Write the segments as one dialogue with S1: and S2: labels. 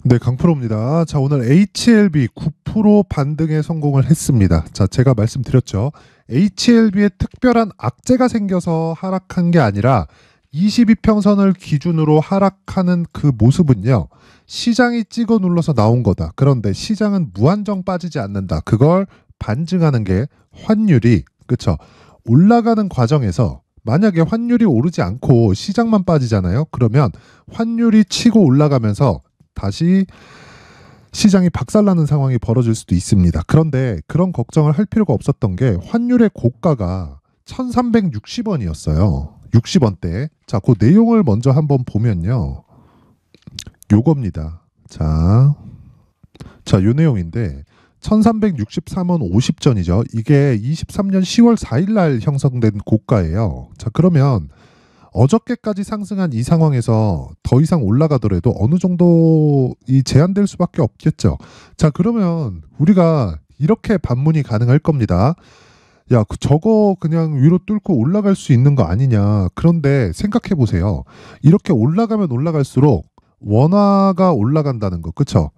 S1: 네, 강프로입니다. 자, 오늘 HLB 9% 반등에 성공을 했습니다. 자, 제가 말씀드렸죠. HLB에 특별한 악재가 생겨서 하락한 게 아니라 22평선을 기준으로 하락하는 그 모습은요. 시장이 찍어 눌러서 나온 거다. 그런데 시장은 무한정 빠지지 않는다. 그걸 반증하는 게 환율이, 그쵸? 올라가는 과정에서 만약에 환율이 오르지 않고 시장만 빠지잖아요. 그러면 환율이 치고 올라가면서 다시 시장이 박살나는 상황이 벌어질 수도 있습니다. 그런데 그런 걱정을 할 필요가 없었던 게 환율의 고가가 1360원이었어요. 60원대. 자, 그 내용을 먼저 한번 보면요. 요겁니다. 자, 요 내용인데 1363원 50전이죠. 이게 23년 10월 4일 날 형성된 고가예요. 자, 그러면 어저께까지 상승한 이 상황에서 더 이상 올라가더라도 어느 정도 이 제한될 수밖에 없겠죠. 자, 그러면 우리가 이렇게 반문이 가능할 겁니다. 야, 저거 그냥 위로 뚫고 올라갈 수 있는 거 아니냐. 그런데 생각해 보세요. 이렇게 올라가면 올라갈수록 원화가 올라간다는 거, 그쵸?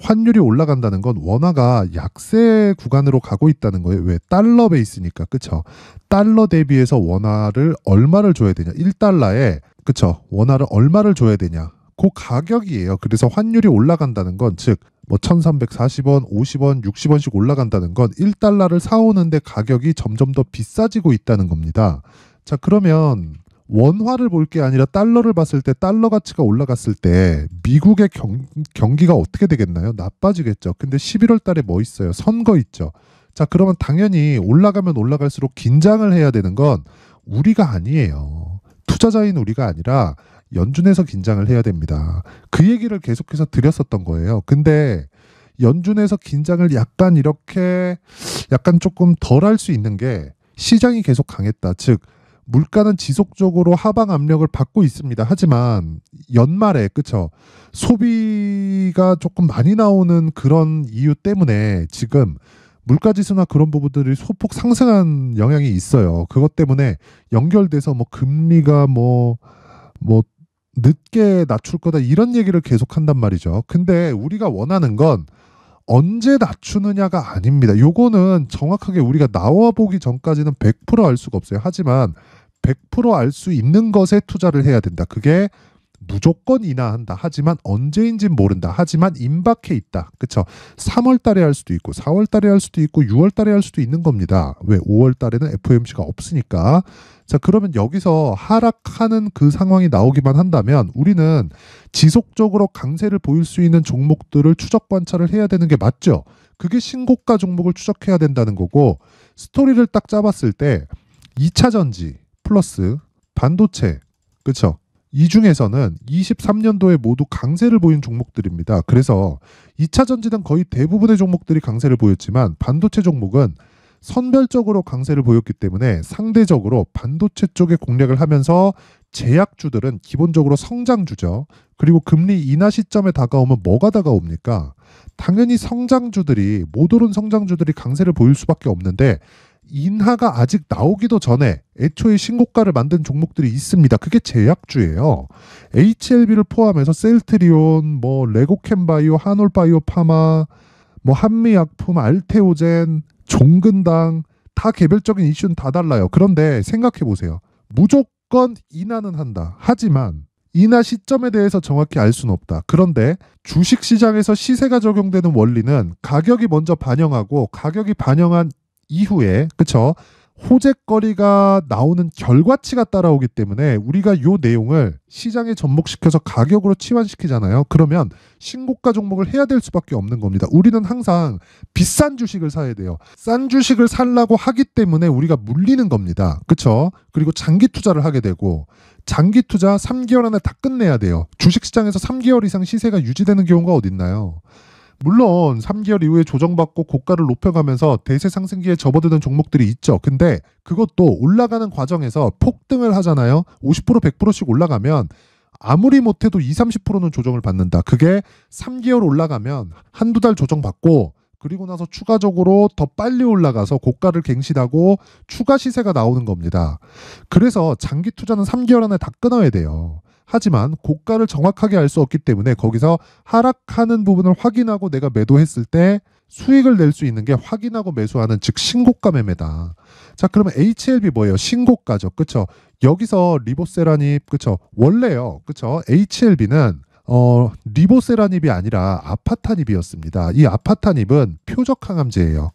S1: 환율이 올라간다는 건 원화가 약세 구간으로 가고 있다는 거예요. 왜? 달러 베이스니까. 그쵸? 달러 대비해서 원화를 얼마를 줘야 되냐. 1달러에, 그쵸? 원화를 얼마를 줘야 되냐. 그 가격이에요. 그래서 환율이 올라간다는 건, 즉, 뭐 1340원, 50원, 60원씩 올라간다는 건 1달러를 사오는데 가격이 점점 더 비싸지고 있다는 겁니다. 자, 그러면 원화를 볼 게 아니라 달러를 봤을 때 달러 가치가 올라갔을 때 미국의 경기가 어떻게 되겠나요? 나빠지겠죠. 근데 11월 달에 뭐 있어요? 선거 있죠. 자, 그러면 당연히 올라가면 올라갈수록 긴장을 해야 되는 건 우리가 아니에요. 투자자인 우리가 아니라 연준에서 긴장을 해야 됩니다. 그 얘기를 계속해서 드렸었던 거예요. 근데 연준에서 긴장을 약간 이렇게 약간 조금 덜 할 수 있는 게 시장이 계속 강했다. 즉 물가는 지속적으로 하방 압력을 받고 있습니다. 하지만 연말에, 그쵸? 소비가 조금 많이 나오는 그런 이유 때문에 지금 물가지수나 그런 부분들이 소폭 상승한 영향이 있어요. 그것 때문에 연결돼서 뭐 금리가 뭐 늦게 낮출 거다 이런 얘기를 계속 한단 말이죠. 근데 우리가 원하는 건 언제 낮추느냐가 아닙니다. 요거는 정확하게 우리가 나와보기 전까지는 100% 알 수가 없어요. 하지만 100% 알 수 있는 것에 투자를 해야 된다. 그게 무조건 인하한다. 하지만 언제인지는 모른다. 하지만 임박해 있다. 그쵸? 3월 달에 할 수도 있고 4월 달에 할 수도 있고 6월 달에 할 수도 있는 겁니다. 왜? 5월 달에는 FOMC가 없으니까. 자, 그러면 여기서 하락하는 그 상황이 나오기만 한다면 우리는 지속적으로 강세를 보일 수 있는 종목들을 추적 관찰을 해야 되는 게 맞죠. 그게 신고가 종목을 추적해야 된다는 거고, 스토리를 딱 잡았을 때 2차 전지 플러스 반도체, 그쵸? 이 중에서는 23년도에 모두 강세를 보인 종목들입니다. 그래서 2차 전지는 거의 대부분의 종목들이 강세를 보였지만 반도체 종목은 선별적으로 강세를 보였기 때문에 상대적으로 반도체 쪽에 공략을 하면서 제약주들은 기본적으로 성장주죠. 그리고 금리 인하 시점에 다가오면 뭐가 다가옵니까? 당연히 성장주들이, 못 오른 성장주들이 강세를 보일 수밖에 없는데 인하가 아직 나오기도 전에 애초에 신고가를 만든 종목들이 있습니다. 그게 제약주예요. HLB를 포함해서 셀트리온, 뭐 레고캠바이오, 한올바이오 파마, 뭐 한미약품, 알테오젠, 종근당 다 개별적인 이슈는 다 달라요. 그런데 생각해 보세요. 무조건 인하는 한다. 하지만 인하 시점에 대해서 정확히 알 수는 없다. 그런데 주식시장에서 시세가 적용되는 원리는 가격이 먼저 반영하고 가격이 반영한 이후에, 그쵸? 호재거리가 나오는 결과치가 따라오기 때문에 우리가 요 내용을 시장에 접목시켜서 가격으로 치환시키잖아요. 그러면 신고가 종목을 해야 될 수밖에 없는 겁니다. 우리는 항상 비싼 주식을 사야 돼요. 싼 주식을 살라고 하기 때문에 우리가 물리는 겁니다. 그쵸? 그리고 장기 투자를 하게 되고, 장기 투자 3개월 안에 다 끝내야 돼요. 주식시장에서 3개월 이상 시세가 유지되는 경우가 어딨나요? 물론 3개월 이후에 조정받고 고가를 높여가면서 대세 상승기에 접어드는 종목들이 있죠. 근데 그것도 올라가는 과정에서 폭등을 하잖아요. 50% 100%씩 올라가면 아무리 못해도 20, 30%는 조정을 받는다. 그게 3개월 올라가면 한두 달 조정받고 그리고 나서 추가적으로 더 빨리 올라가서 고가를 갱신하고 추가 시세가 나오는 겁니다. 그래서 장기 투자는 3개월 안에 다 끊어야 돼요. 하지만 고가를 정확하게 알 수 없기 때문에 거기서 하락하는 부분을 확인하고 내가 매도했을 때 수익을 낼 수 있는 게 확인하고 매수하는 즉 신고가 매매다. 자, 그러면 HLB 뭐예요? 신고가죠. 그쵸? 여기서 리보세라닙, 그쵸? 원래요. 그쵸? HLB는 리보세라닙이 아니라 아파타닙이었습니다. 이 아파타닙은 표적 항암제예요.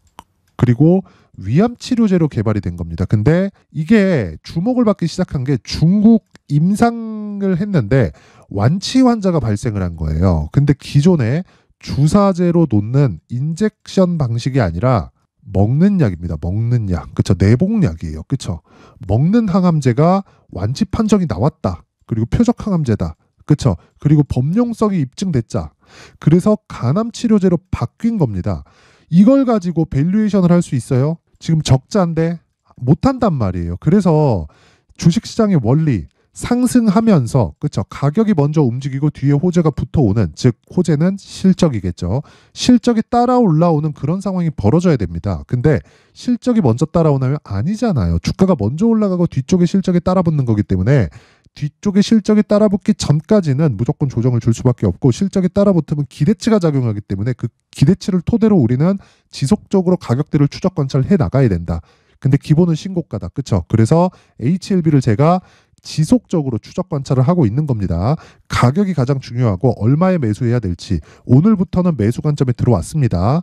S1: 그리고 위암 치료제로 개발이 된 겁니다. 근데 이게 주목을 받기 시작한 게 중국 임상을 했는데 완치 환자가 발생을 한 거예요. 근데 기존에 주사제로 놓는 인젝션 방식이 아니라 먹는 약입니다. 먹는 약. 그쵸? 내복약이에요. 그쵸? 먹는 항암제가 완치 판정이 나왔다. 그리고 표적 항암제다. 그쵸? 그리고 범용성이 입증됐자. 그래서 간암 치료제로 바뀐 겁니다. 이걸 가지고 밸류에이션을 할 수 있어요? 지금 적자인데 못한단 말이에요. 그래서 주식시장의 원리 상승하면서 그쵸? 가격이 먼저 움직이고 뒤에 호재가 붙어오는 즉 호재는 실적이겠죠. 실적이 따라 올라오는 그런 상황이 벌어져야 됩니다. 근데 실적이 먼저 따라오나요? 아니잖아요. 주가가 먼저 올라가고 뒤쪽에 실적이 따라붙는 거기 때문에 뒤쪽에 실적이 따라붙기 전까지는 무조건 조정을 줄 수밖에 없고 실적이 따라붙으면 기대치가 작용하기 때문에 그 기대치를 토대로 우리는 지속적으로 가격대를 추적 관찰해 나가야 된다. 근데 기본은 신고가다. 그쵸? 그래서 HLB를 제가 지속적으로 추적 관찰을 하고 있는 겁니다. 가격이 가장 중요하고 얼마에 매수해야 될지 오늘부터는 매수 관점에 들어왔습니다.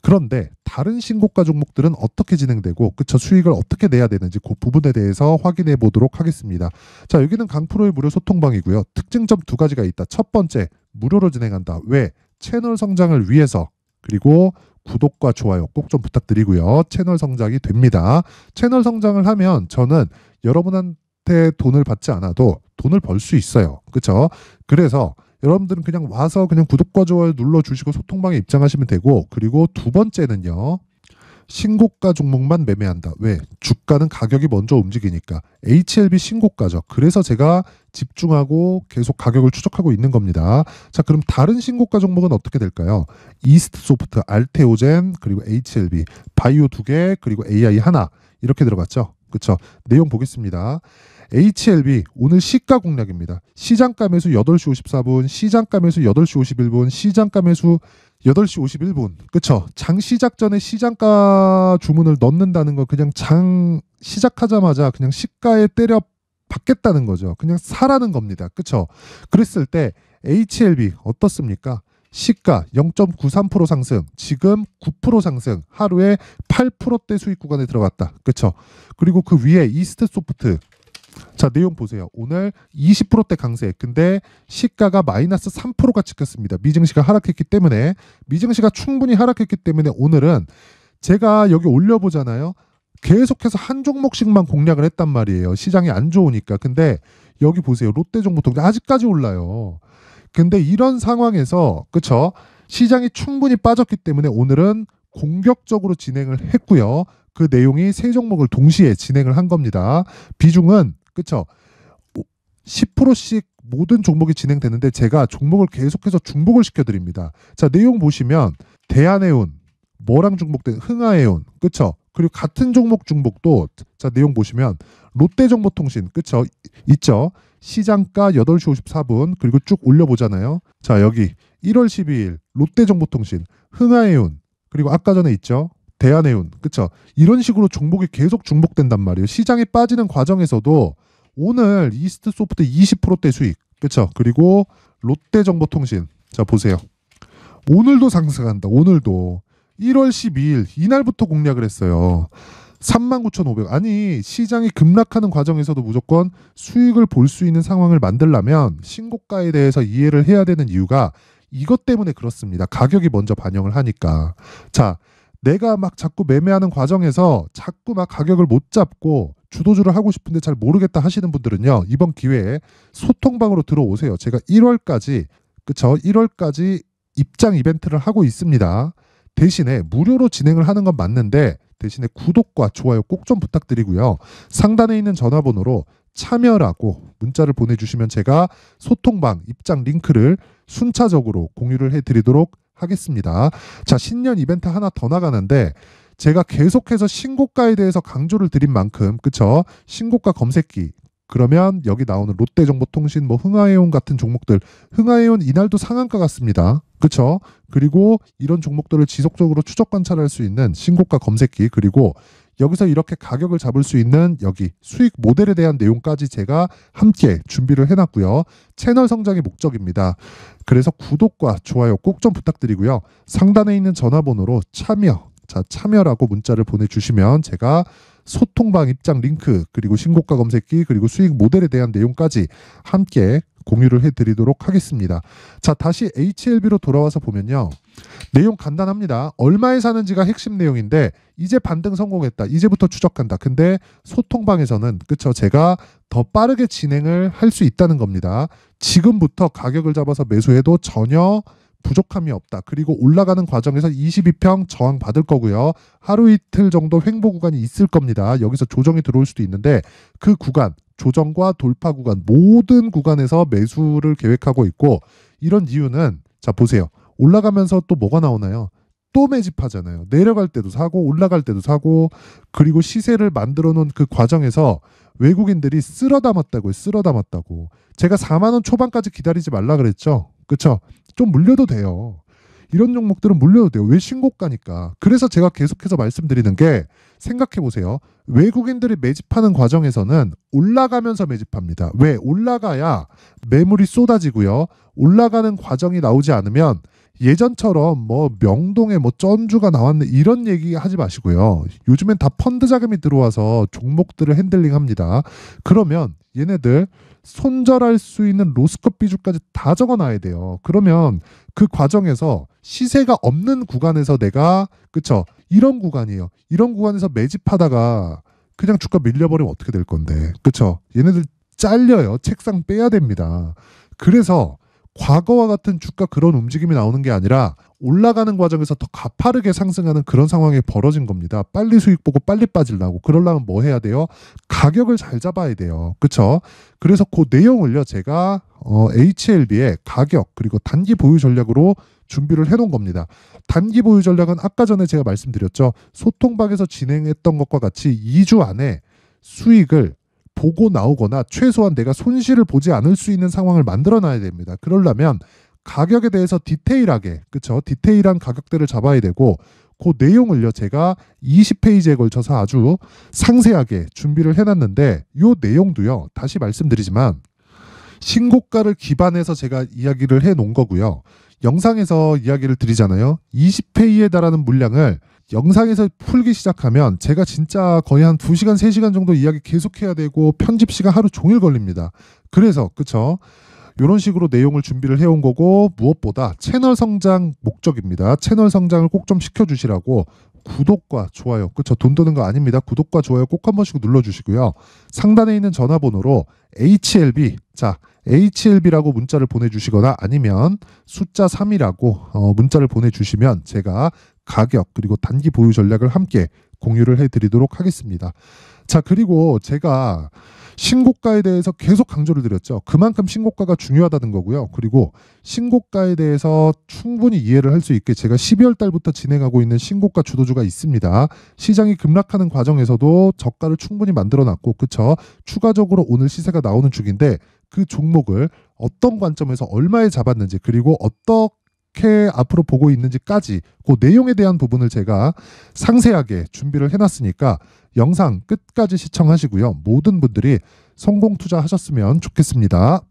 S1: 그런데 다른 신고가 종목들은 어떻게 진행되고 그쵸 수익을 어떻게 내야 되는지 그 부분에 대해서 확인해 보도록 하겠습니다. 자, 여기는 강프로의 무료 소통방이고요. 특징점 두 가지가 있다. 첫 번째, 무료로 진행한다. 왜? 채널 성장을 위해서. 그리고 구독과 좋아요 꼭 좀 부탁드리고요. 채널 성장이 됩니다. 채널 성장을 하면 저는 여러분한테 돈을 받지 않아도 돈을 벌 수 있어요. 그쵸? 그래서 여러분들은 그냥 와서 그냥 구독과 좋아요 눌러주시고 소통방에 입장하시면 되고 그리고 두 번째는요. 신고가 종목만 매매한다. 왜? 주가는 가격이 먼저 움직이니까. HLB 신고가죠. 그래서 제가 집중하고 계속 가격을 추적하고 있는 겁니다. 자, 그럼 다른 신고가 종목은 어떻게 될까요? 이스트소프트, 알테오젠, 그리고 HLB, 바이오 2개, 그리고 AI 하나 이렇게 들어갔죠. 그쵸? 내용 보겠습니다. HLB 오늘 시가 공략입니다. 시장가 매수 8시 54분, 시장가 매수 8시 51분, 시장가 매수 8시 51분. 그쵸? 장 시작 전에 시장가 주문을 넣는다는 거 그냥 장 시작하자마자 그냥 시가에 때려 받겠다는 거죠. 그냥 사라는 겁니다. 그쵸? 그랬을 때 HLB 어떻습니까? 시가 0.93% 상승, 지금 9% 상승, 하루에 8%대 수익 구간에 들어갔다. 그쵸? 그리고 그 위에 이스트소프트 자, 내용 보세요. 오늘 20%대 강세. 근데 시가가 마이너스 3%가 찍혔습니다. 미증시가 하락했기 때문에 미증시가 충분히 하락했기 때문에 오늘은 제가 여기 올려보잖아요. 계속해서 한 종목씩만 공략을 했단 말이에요. 시장이 안 좋으니까. 근데 여기 보세요. 롯데 정보통 아직까지 올라요. 근데 이런 상황에서 그쵸? 시장이 충분히 빠졌기 때문에 오늘은 공격적으로 진행을 했고요. 그 내용이 세 종목을 동시에 진행을 한 겁니다. 비중은 그쵸? 10%씩 모든 종목이 진행되는데 제가 종목을 계속해서 중복을 시켜드립니다. 자, 내용 보시면 대한해운, 뭐랑 중복된 흥하해운, 그쵸? 그리고 같은 종목 중복도 자, 내용 보시면 롯데정보통신, 그쵸? 있죠? 시장가 8시 54분 그리고 쭉 올려보잖아요. 자, 여기 1월 12일 롯데정보통신, 흥하해운, 그리고 아까 전에 있죠? 대한해운, 그쵸? 이런 식으로 종목이 계속 중복된단 말이에요. 시장이 빠지는 과정에서도 오늘 이스트소프트 20%대 수익, 그쵸? 그리고 롯데정보통신, 자 보세요. 오늘도 상승한다. 오늘도 1월 12일 이날부터 공략을 했어요. 39,500. 아니 시장이 급락하는 과정에서도 무조건 수익을 볼 수 있는 상황을 만들려면 신고가에 대해서 이해를 해야 되는 이유가 이것 때문에 그렇습니다. 가격이 먼저 반영을 하니까. 자, 내가 막 자꾸 매매하는 과정에서 자꾸 막 가격을 못 잡고 주도주를 하고 싶은데 잘 모르겠다 하시는 분들은요. 이번 기회에 소통방으로 들어오세요. 제가 1월까지 그쵸? 1월까지 입장 이벤트를 하고 있습니다. 대신에 무료로 진행을 하는 건 맞는데 대신에 구독과 좋아요 꼭 좀 부탁드리고요. 상단에 있는 전화번호로 참여라고 문자를 보내주시면 제가 소통방 입장 링크를 순차적으로 공유를 해드리도록 하겠습니다. 자, 신년 이벤트 하나 더 나가는데 제가 계속해서 신고가에 대해서 강조를 드린 만큼 그쵸? 신고가 검색기 그러면 여기 나오는 롯데정보통신, 뭐 흥하해온 같은 종목들, 흥하해온 이날도 상한가 같습니다. 그쵸? 그리고 이런 종목들을 지속적으로 추적 관찰할 수 있는 신고가 검색기, 그리고 여기서 이렇게 가격을 잡을 수 있는 여기 수익 모델에 대한 내용까지 제가 함께 준비를 해놨고요. 채널 성장이 목적입니다. 그래서 구독과 좋아요 꼭 좀 부탁드리고요. 상단에 있는 전화번호로 참여라고 문자를 보내주시면 제가 소통방 입장 링크, 그리고 신고가 검색기, 그리고 수익 모델에 대한 내용까지 함께 공유를 해드리도록 하겠습니다. 자, 다시 HLB로 돌아와서 보면요. 내용 간단합니다. 얼마에 사는지가 핵심 내용인데 이제 반등 성공했다. 이제부터 추적한다. 근데 소통방에서는 그쵸, 제가 더 빠르게 진행을 할 수 있다는 겁니다. 지금부터 가격을 잡아서 매수해도 전혀 부족함이 없다. 그리고 올라가는 과정에서 22평 저항 받을 거고요. 하루 이틀 정도 횡보 구간이 있을 겁니다. 여기서 조정이 들어올 수도 있는데 그 구간, 조정과 돌파 구간, 모든 구간에서 매수를 계획하고 있고, 이런 이유는 자 보세요. 올라가면서 또 뭐가 나오나요? 또 매집하잖아요. 내려갈 때도 사고 올라갈 때도 사고, 그리고 시세를 만들어 놓은 그 과정에서 외국인들이 쓸어 담았다고요. 쓸어 담았다고. 제가 4만 원 초반까지 기다리지 말라 그랬죠. 그쵸? 좀 물려도 돼요. 이런 종목들은 물려도 돼요. 왜? 신고가니까. 그래서 제가 계속해서 말씀드리는 게, 생각해 보세요. 외국인들이 매집하는 과정에서는 올라가면서 매집합니다. 왜? 올라가야 매물이 쏟아지고요. 올라가는 과정이 나오지 않으면 예전처럼 뭐 명동에 뭐 쩐주가 나왔네 이런 얘기 하지 마시고요. 요즘엔 다 펀드 자금이 들어와서 종목들을 핸들링합니다. 그러면 얘네들 손절할 수 있는 로스컷 비중까지 다 적어놔야 돼요. 그러면 그 과정에서 시세가 없는 구간에서 내가, 그쵸, 이런 구간이에요. 이런 구간에서 매집하다가 그냥 주가 밀려버리면 어떻게 될 건데, 그쵸? 얘네들 잘려요. 책상 빼야 됩니다. 그래서 과거와 같은 주가 그런 움직임이 나오는 게 아니라 올라가는 과정에서 더 가파르게 상승하는 그런 상황이 벌어진 겁니다. 빨리 수익 보고 빨리 빠지려고. 그러려면 뭐 해야 돼요? 가격을 잘 잡아야 돼요. 그쵸? 그래서 그 내용을요, 제가 HLB의 가격 그리고 단기 보유 전략으로 준비를 해놓은 겁니다. 단기 보유 전략은 아까 전에 제가 말씀드렸죠. 소통방에서 진행했던 것과 같이 2주 안에 수익을 보고 나오거나 최소한 내가 손실을 보지 않을 수 있는 상황을 만들어 놔야 됩니다. 그러려면 가격에 대해서 디테일하게, 그쵸? 디테일한 가격대를 잡아야 되고, 그 내용을요, 제가 20페이지에 걸쳐서 아주 상세하게 준비를 해놨는데, 이 내용도요, 다시 말씀드리지만 신고가를 기반해서 제가 이야기를 해놓은 거고요. 영상에서 이야기를 드리잖아요. 20페이지에 달하는 물량을 영상에서 풀기 시작하면 제가 진짜 거의 한 2시간, 3시간 정도 이야기 계속해야 되고 편집 시간 하루 종일 걸립니다. 그래서 그쵸? 이런 식으로 내용을 준비를 해온 거고, 무엇보다 채널 성장 목적입니다. 채널 성장을 꼭 좀 시켜주시라고 구독과 좋아요, 그쵸? 돈 드는 거 아닙니다. 구독과 좋아요 꼭 한 번씩 눌러주시고요. 상단에 있는 전화번호로 HLB, 자 HLB라고 문자를 보내주시거나 아니면 숫자 3이라고 문자를 보내주시면 제가 가격 그리고 단기 보유 전략을 함께 공유를 해드리도록 하겠습니다. 자, 그리고 제가 신고가에 대해서 계속 강조를 드렸죠. 그만큼 신고가가 중요하다는 거고요. 그리고 신고가에 대해서 충분히 이해를 할 수 있게 제가 12월 달부터 진행하고 있는 신고가 주도주가 있습니다. 시장이 급락하는 과정에서도 저가를 충분히 만들어놨고, 그쵸? 추가적으로 오늘 시세가 나오는 중인데 그 종목을 어떤 관점에서 얼마에 잡았는지, 그리고 어떻게 앞으로 보고 있는지까지 그 내용에 대한 부분을 제가 상세하게 준비를 해놨으니까 영상 끝까지 시청하시고요. 모든 분들이 성공 투자하셨으면 좋겠습니다.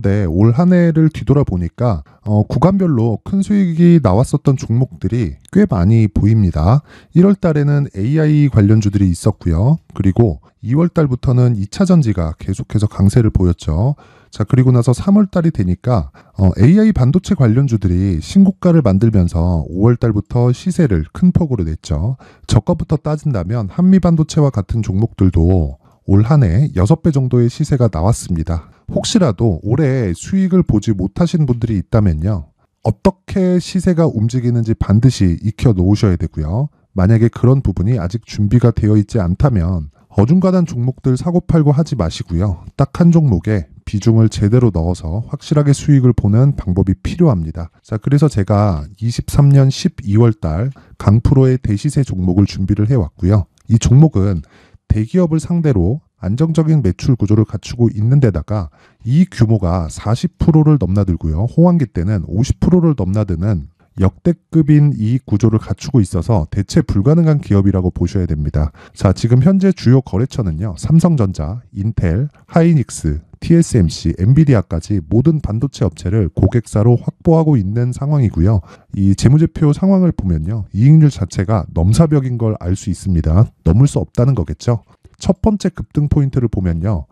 S1: 네, 올 한 해를 뒤돌아보니까 구간별로 큰 수익이 나왔었던 종목들이 꽤 많이 보입니다. 1월 달에는 AI 관련주들이 있었고요. 그리고 2월 달부터는 2차 전지가 계속해서 강세를 보였죠. 자, 그리고 나서 3월 달이 되니까 AI 반도체 관련주들이 신고가를 만들면서 5월 달부터 시세를 큰 폭으로 냈죠. 저가부터 따진다면 한미반도체와 같은 종목들도 올 한 해 6배 정도의 시세가 나왔습니다. 혹시라도 올해 수익을 보지 못하신 분들이 있다면요, 어떻게 시세가 움직이는지 반드시 익혀 놓으셔야 되고요. 만약에 그런 부분이 아직 준비가 되어 있지 않다면 어중간한 종목들 사고팔고 하지 마시고요. 딱 한 종목에 비중을 제대로 넣어서 확실하게 수익을 보는 방법이 필요합니다. 자, 그래서 제가 23년 12월 달 강프로의 대시세 종목을 준비를 해왔고요. 이 종목은 대기업을 상대로 안정적인 매출 구조를 갖추고 있는 데다가 이 규모가 40%를 넘나들고요. 호황기 때는 50%를 넘나드는 역대급인 이익 구조를 갖추고 있어서 대체 불가능한 기업이라고 보셔야 됩니다. 자, 지금 현재 주요 거래처는요. 삼성전자, 인텔, 하이닉스, TSMC, 엔비디아까지 모든 반도체 업체를 고객사로 확보하고 있는 상황이고요. 이 재무제표 상황을 보면요. 이익률 자체가 넘사벽인 걸 알 수 있습니다. 넘을 수 없다는 거겠죠. 첫 번째 급등 포인트를 보면요.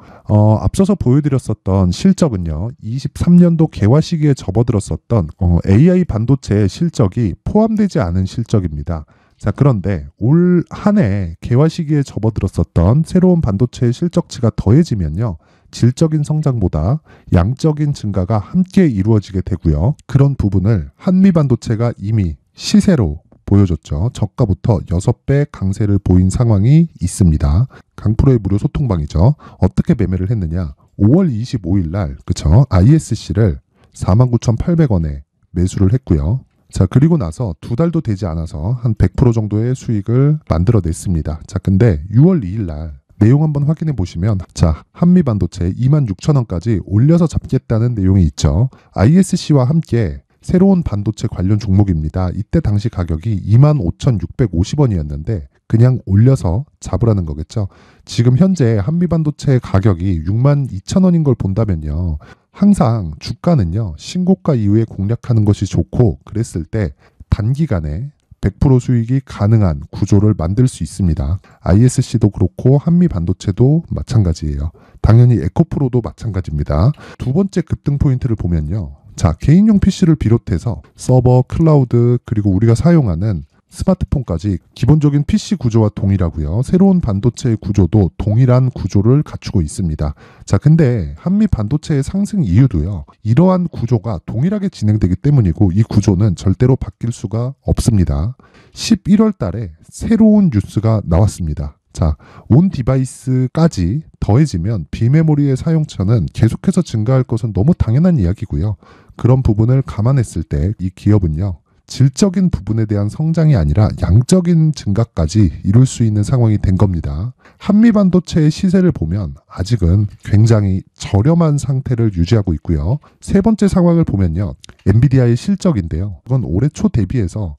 S1: 앞서서 보여드렸었던 실적은요. 23년도 개화 시기에 접어들었었던 AI 반도체의 실적이 포함되지 않은 실적입니다. 자, 그런데 올 한 해 개화 시기에 접어들었었던 새로운 반도체의 실적치가 더해지면요. 질적인 성장보다 양적인 증가가 함께 이루어지게 되고요. 그런 부분을 한미반도체가 이미 시세로 보여줬죠. 저가부터 6배 강세를 보인 상황이 있습니다. 강프로의 무료 소통방이죠. 어떻게 매매를 했느냐. 5월 25일 날 그쵸? ISC를 49,800원에 매수를 했고요. 자, 그리고 나서 2달도 되지 않아서 한 100% 정도의 수익을 만들어냈습니다. 자, 근데 6월 2일 날 내용 한번 확인해 보시면 자, 한미반도체 26,000원까지 올려서 잡겠다는 내용이 있죠. ISC와 함께 새로운 반도체 관련 종목입니다. 이때 당시 가격이 25,650원이었는데 그냥 올려서 잡으라는 거겠죠. 지금 현재 한미반도체 가격이 62,000원인 걸 본다면요. 항상 주가는요. 신고가 이후에 공략하는 것이 좋고 그랬을 때 단기간에 100% 수익이 가능한 구조를 만들 수 있습니다. ISC도 그렇고 한미반도체도 마찬가지예요. 당연히 에코프로도 마찬가지입니다. 두 번째 급등 포인트를 보면요. 자, 개인용 PC를 비롯해서 서버, 클라우드, 그리고 우리가 사용하는 스마트폰까지 기본적인 PC 구조와 동일하고요. 새로운 반도체의 구조도 동일한 구조를 갖추고 있습니다. 자, 근데 한미 반도체의 상승 이유도요. 이러한 구조가 동일하게 진행되기 때문이고 이 구조는 절대로 바뀔 수가 없습니다. 11월 달에 새로운 뉴스가 나왔습니다. 자, 온 디바이스까지 더해지면 비메모리의 사용처는 계속해서 증가할 것은 너무 당연한 이야기고요. 그런 부분을 감안했을 때 이 기업은요. 질적인 부분에 대한 성장이 아니라 양적인 증가까지 이룰 수 있는 상황이 된 겁니다. 한미반도체의 시세를 보면 아직은 굉장히 저렴한 상태를 유지하고 있고요. 세 번째 상황을 보면요. 엔비디아의 실적인데요. 이건 올해 초 대비해서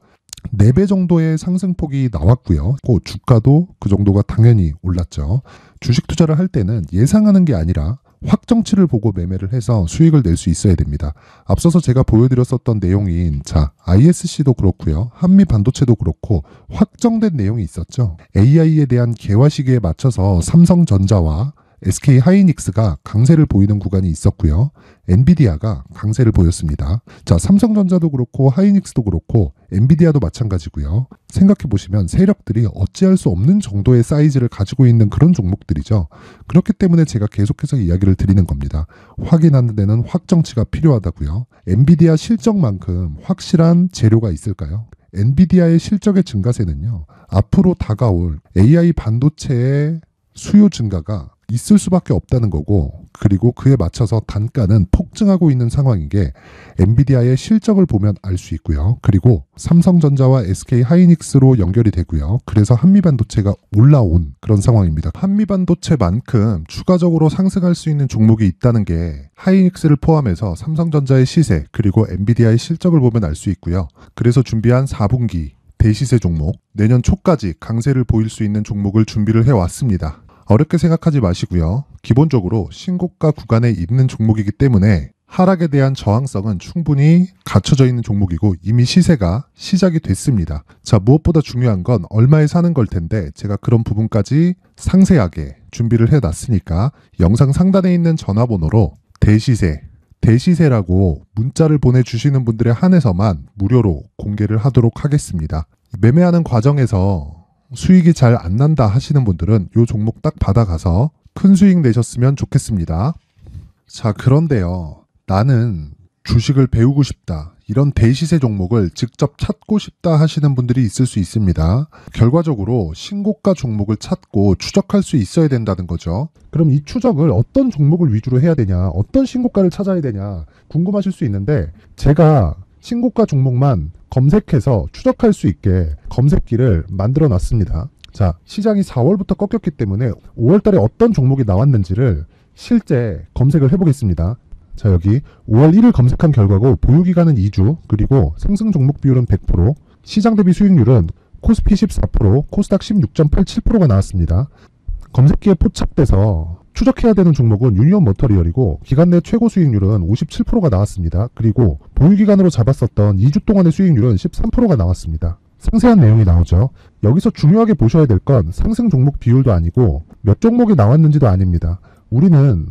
S1: 4배 정도의 상승폭이 나왔고요. 그 주가도 그 정도가 당연히 올랐죠. 주식 투자를 할 때는 예상하는 게 아니라 확정치를 보고 매매를 해서 수익을 낼 수 있어야 됩니다. 앞서서 제가 보여드렸었던 내용인 자, ISC도 그렇고요. 한미 반도체도 그렇고 확정된 내용이 있었죠. AI에 대한 개화 시기에 맞춰서 삼성전자와 SK 하이닉스가 강세를 보이는 구간이 있었고요. 엔비디아가 강세를 보였습니다. 자, 삼성전자도 그렇고 하이닉스도 그렇고 엔비디아도 마찬가지고요. 생각해 보시면 세력들이 어찌할 수 없는 정도의 사이즈를 가지고 있는 그런 종목들이죠. 그렇기 때문에 제가 계속해서 이야기를 드리는 겁니다. 확인하는 데는 확정치가 필요하다고요. 엔비디아 실적만큼 확실한 재료가 있을까요? 엔비디아의 실적의 증가세는요. 앞으로 다가올 AI 반도체의 수요 증가가 있을 수밖에 없다는 거고 그리고 그에 맞춰서 단가는 폭증하고 있는 상황인 게 엔비디아의 실적을 보면 알 수 있고요. 그리고 삼성전자와 SK 하이닉스로 연결이 되고요. 그래서 한미반도체가 올라온 그런 상황입니다. 한미반도체만큼 추가적으로 상승할 수 있는 종목이 있다는 게 하이닉스를 포함해서 삼성전자의 시세 그리고 엔비디아의 실적을 보면 알 수 있고요. 그래서 준비한 4분기 대시세 종목 내년 초까지 강세를 보일 수 있는 종목을 준비를 해왔습니다. 어렵게 생각하지 마시고요. 기본적으로 신고가 구간에 있는 종목이기 때문에 하락에 대한 저항성은 충분히 갖춰져 있는 종목이고 이미 시세가 시작이 됐습니다. 자, 무엇보다 중요한 건 얼마에 사는 걸 텐데 제가 그런 부분까지 상세하게 준비를 해놨으니까 영상 상단에 있는 전화번호로 대시세라고 문자를 보내주시는 분들에 한해서만 무료로 공개를 하도록 하겠습니다. 매매하는 과정에서 수익이 잘 안 난다 하시는 분들은 이 종목 딱 받아가서 큰 수익 내셨으면 좋겠습니다. 자, 그런데요. 나는 주식을 배우고 싶다. 이런 대시세 종목을 직접 찾고 싶다 하시는 분들이 있을 수 있습니다. 결과적으로 신고가 종목을 찾고 추적할 수 있어야 된다는 거죠. 그럼 이 추적을 어떤 종목을 위주로 해야 되냐, 어떤 신고가를 찾아야 되냐 궁금하실 수 있는데 제가 신고가 종목만 검색해서 추적할 수 있게 검색기를 만들어 놨습니다. 자, 시장이 4월부터 꺾였기 때문에 5월 달에 어떤 종목이 나왔는지를 실제 검색을 해보겠습니다. 자, 여기 5월 1일 검색한 결과고 보유기간은 2주, 그리고 상승 종목 비율은 100%, 시장 대비 수익률은 코스피 14%, 코스닥 16.87%가 나왔습니다. 검색기에 포착돼서 추적해야 되는 종목은 유니온 머터리얼이고 기간 내 최고 수익률은 57%가 나왔습니다. 그리고 보유기간으로 잡았었던 2주 동안의 수익률은 13%가 나왔습니다. 상세한 내용이 나오죠. 여기서 중요하게 보셔야 될 건 상승 종목 비율도 아니고 몇 종목이 나왔는지도 아닙니다. 우리는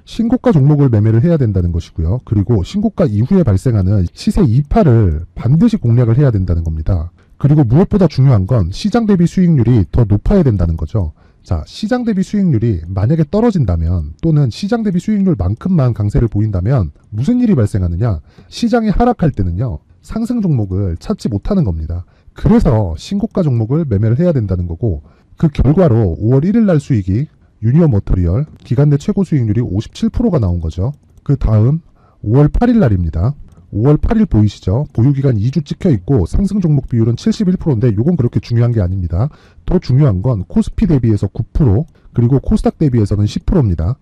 S1: 신고가 종목을 매매를 해야 된다는 것이고요. 그리고 신고가 이후에 발생하는 시세 이파를 반드시 공략을 해야 된다는 겁니다. 그리고 무엇보다 중요한 건 시장 대비 수익률이 더 높아야 된다는 거죠. 자, 시장 대비 수익률이 만약에 떨어진다면 또는 시장 대비 수익률만큼만 강세를 보인다면 무슨 일이 발생하느냐? 시장이 하락할 때는요, 상승 종목을 찾지 못하는 겁니다. 그래서 신고가 종목을 매매를 해야 된다는 거고, 그 결과로 5월 1일 날 수익이 유니온 머터리얼 기간 내 최고 수익률이 57%가 나온 거죠. 그 다음 5월 8일 날입니다. 5월 8일 보이시죠? 보유기간 2주 찍혀 있고 상승 종목 비율은 71%인데 이건 그렇게 중요한 게 아닙니다. 더 중요한 건 코스피 대비해서 9%, 그리고 코스닥 대비해서는 10%입니다.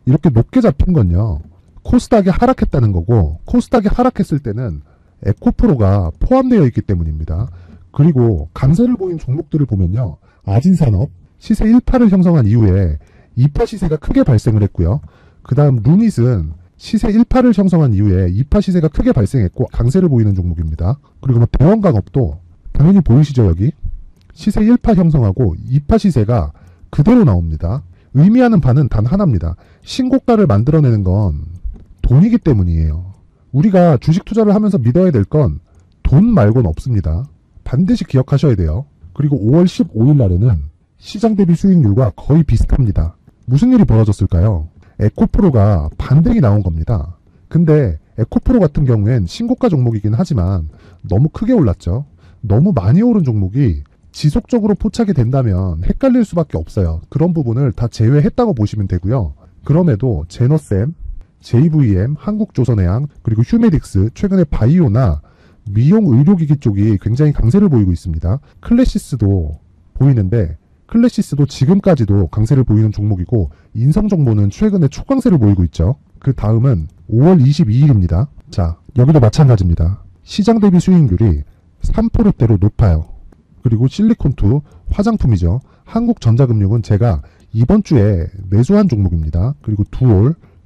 S1: 이렇게 높게 잡힌 건요, 코스닥이 하락했다는 거고, 코스닥이 하락했을 때는 에코프로가 포함되어 있기 때문입니다. 그리고 강세를 보인 종목들을 보면요, 아진산업 시세 1파를 형성한 이후에 2파 시세가 크게 발생을 했고요. 그 다음 루닛은 시세 1파를 형성한 이후에 2파 시세가 크게 발생했고 강세를 보이는 종목입니다. 그리고 대원강업도 당연히 보이시죠? 여기 시세 1파 형성하고 2파 시세가 그대로 나옵니다. 의미하는 바는 단 하나입니다. 신고가를 만들어내는 건 돈이기 때문이에요. 우리가 주식 투자를 하면서 믿어야 될 건 돈 말고는 없습니다. 반드시 기억하셔야 돼요. 그리고 5월 15일 날에는 시장 대비 수익률과 거의 비슷합니다. 무슨 일이 벌어졌을까요? 에코프로가 반등이 나온 겁니다. 근데 에코프로 같은 경우엔 신고가 종목이긴 하지만 너무 크게 올랐죠. 너무 많이 오른 종목이 지속적으로 포착이 된다면 헷갈릴 수밖에 없어요. 그런 부분을 다 제외했다고 보시면 되고요. 그럼에도 제너셈, JVM, 한국조선해양, 그리고 휴메딕스, 최근에 바이오나 미용 의료기기 쪽이 굉장히 강세를 보이고 있습니다. 클래시스도 보이는데 클래시스도 지금까지도 강세를 보이는 종목이고, 인성정보는 최근에 초강세를 보이고 있죠. 그 다음은 5월 22일입니다. 자, 여기도 마찬가지입니다. 시장 대비 수익률이 3%대로 높아요. 그리고 실리콘2 화장품이죠. 한국전자금융은 제가 이번 주에 매수한 종목입니다. 그리고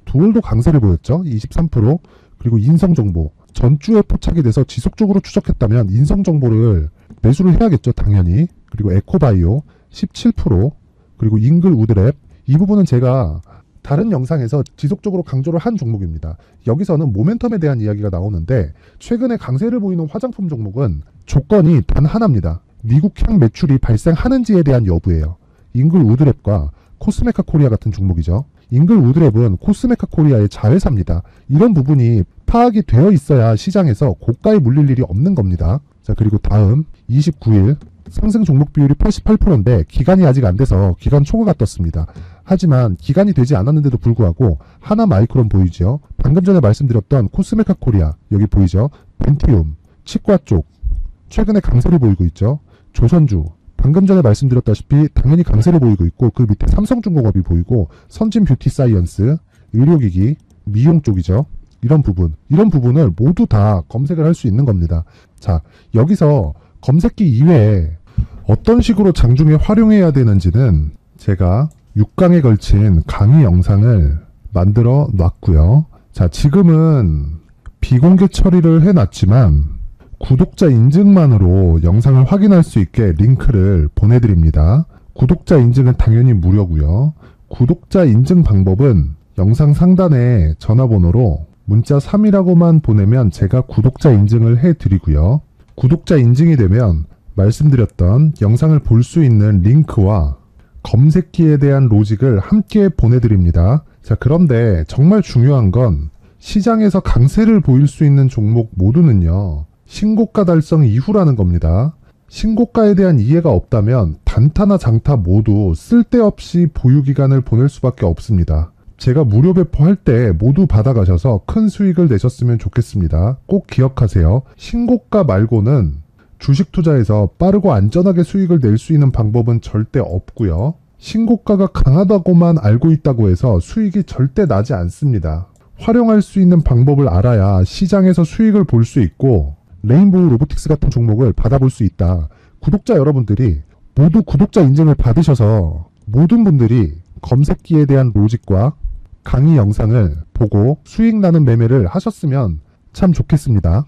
S1: 두올도 강세를 보였죠. 23%. 그리고 인성정보 전주에 포착이 돼서 지속적으로 추적했다면 인성정보를 매수를 해야겠죠. 당연히. 그리고 에코바이오 17%, 그리고 잉글 우드랩, 이 부분은 제가 다른 영상에서 지속적으로 강조를 한 종목입니다. 여기서는 모멘텀에 대한 이야기가 나오는데, 최근에 강세를 보이는 화장품 종목은 조건이 단 하나입니다. 미국향 매출이 발생하는지에 대한 여부예요. 잉글 우드랩과 코스메카 코리아 같은 종목이죠. 잉글 우드랩은 코스메카 코리아의 자회사입니다. 이런 부분이 파악이 되어 있어야 시장에서 고가에 물릴 일이 없는 겁니다. 자, 그리고 다음 29일 상승 종목 비율이 88%인데 기간이 아직 안 돼서 기간 초과가 떴습니다. 하지만 기간이 되지 않았는데도 불구하고 하나 마이크론 보이죠? 방금 전에 말씀드렸던 코스메카 코리아 여기 보이죠? 벤티움, 치과 쪽 최근에 강세를 보이고 있죠? 조선주 방금 전에 말씀드렸다시피 당연히 강세를 보이고 있고, 그 밑에 삼성중공업이 보이고, 선진 뷰티 사이언스, 의료기기, 미용 쪽이죠. 이런 부분을 모두 다 검색을 할 수 있는 겁니다. 자, 여기서 검색기 이외에 어떤 식으로 장중에 활용해야 되는지는 제가 6강에 걸친 강의 영상을 만들어 놨고요. 자, 지금은 비공개 처리를 해놨지만 구독자 인증만으로 영상을 확인할 수 있게 링크를 보내드립니다. 구독자 인증은 당연히 무료고요. 구독자 인증 방법은 영상 상단에 전화번호로 문자 3이라고만 보내면 제가 구독자 인증을 해드리고요. 구독자 인증이 되면 말씀드렸던 영상을 볼 수 있는 링크와 검색기에 대한 로직을 함께 보내드립니다. 자, 그런데 정말 중요한 건 시장에서 강세를 보일 수 있는 종목 모두는요, 신고가 달성 이후라는 겁니다. 신고가에 대한 이해가 없다면 단타나 장타 모두 쓸데없이 보유기간을 보낼 수밖에 없습니다. 제가 무료 배포할 때 모두 받아가셔서 큰 수익을 내셨으면 좋겠습니다. 꼭 기억하세요. 신고가 말고는 주식 투자에서 빠르고 안전하게 수익을 낼 수 있는 방법은 절대 없고요. 신고가가 강하다고만 알고 있다고 해서 수익이 절대 나지 않습니다. 활용할 수 있는 방법을 알아야 시장에서 수익을 볼 수 있고 레인보우 로보틱스 같은 종목을 받아볼 수 있다. 구독자 여러분들이 모두 구독자 인증을 받으셔서 모든 분들이 검색기에 대한 로직과 강의 영상을 보고 수익 나는 매매를 하셨으면 참 좋겠습니다.